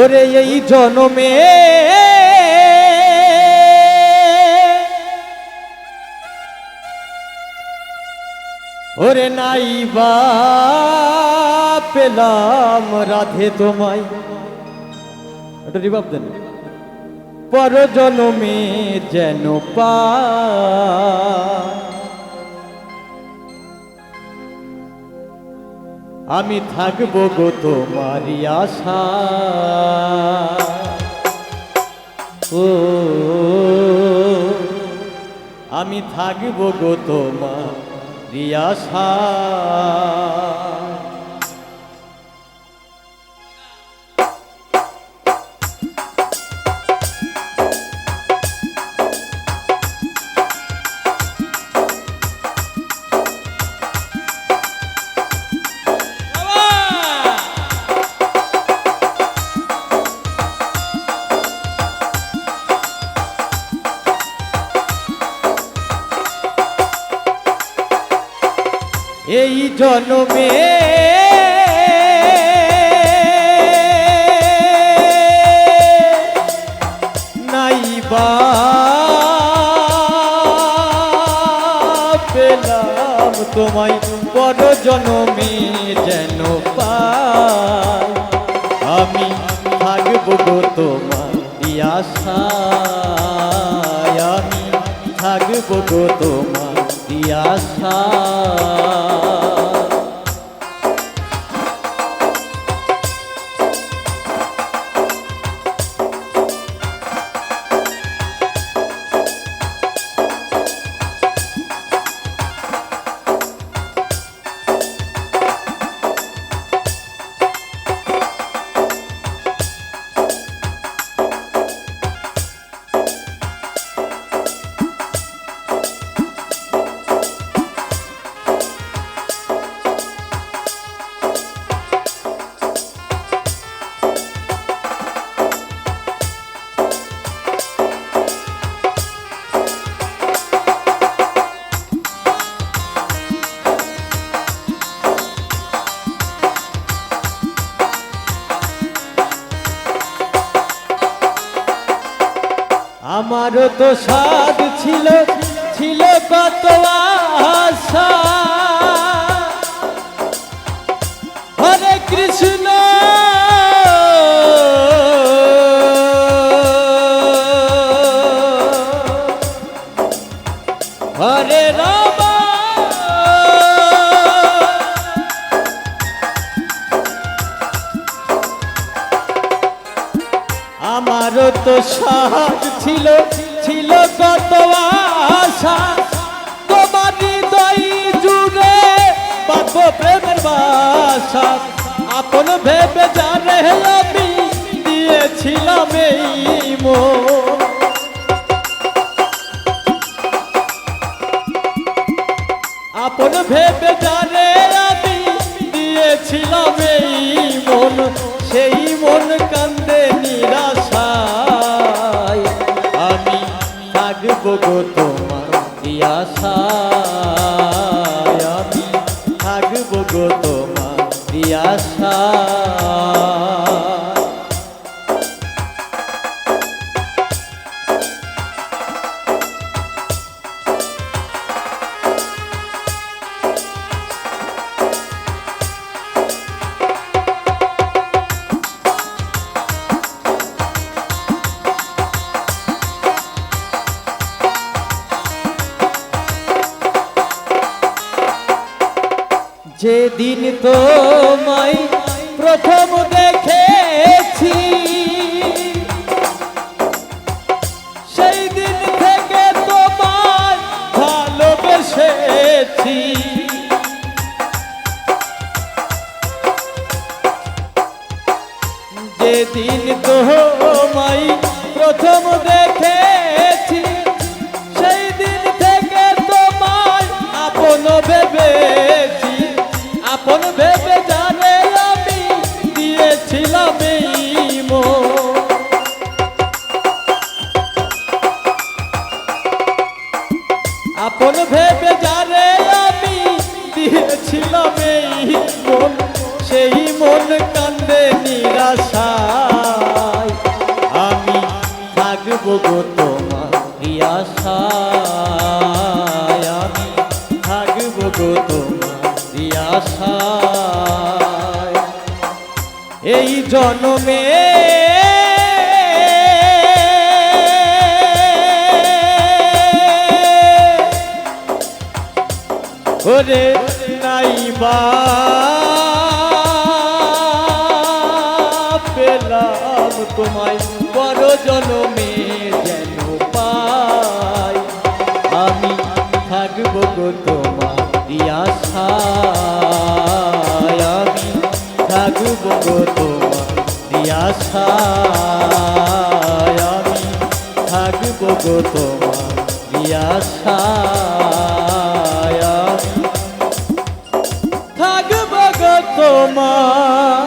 ওরে এই জনমে ওরে নাই বা পেলাম রাধে তোমায়, এটা রিভাব দেন। পর জনমে যেন পা আমি থাকবো গো তোমারই আশা। ও আমি থাকবো গো তোমারই আশা। এই জনমে নাই বা পেলাম তোমায়, পর জনমে যেন পাই আমি থাকবো গো তোমারই আশায়। আমি থাকবো গো তোমারই আশা। আমারও তো সাধ ছিল ছিল কত আশা। হরে কৃষ্ণ হরে রাম, আমারও তো সাধ ছিল ছিল কত আশা। তোমার হৃদয় জুড়ে বাঁধব প্রেমের বাসা। আপন ভেবে জানে আমি দিয়েছিলাম এই মন। আপন ভেবে জানে আমি দিয়েছিলাম এই মন। সেই মন কান্দে নিরাশায় আমি থাকবো গো তোমারই আশায়। আমি থাকবো গো তোমারই আশায়। যেদিন তোমায় প্রথম দেখেছি সেই দিন থেকে তোমায় ভালোবেসেছি। যেদিন তোমায় প্রথম দেখেছি সেই দিন থেকে তোমায় আপন ভেবেছি। আপন ভেবে জানে আমি দিয়েছিলাম এই মন। আপন ভেবে জানে আমি দিয়েছিলাম এই মন। সেই মন কান্দে নিরাশা। গো তোমার আশায়, আমি থাকবো গো তোমার আশায়। এই জন্মে ওরে নাইবা পেলাম তোমায়, বড় জনমে যেন পাই। আমি থাকবো গো তোমার আশায়, আমি থাকবো গো তোমার আশায়, আমি থাকবো গো তোমার আশায়, আমি থাকবো গো তোমার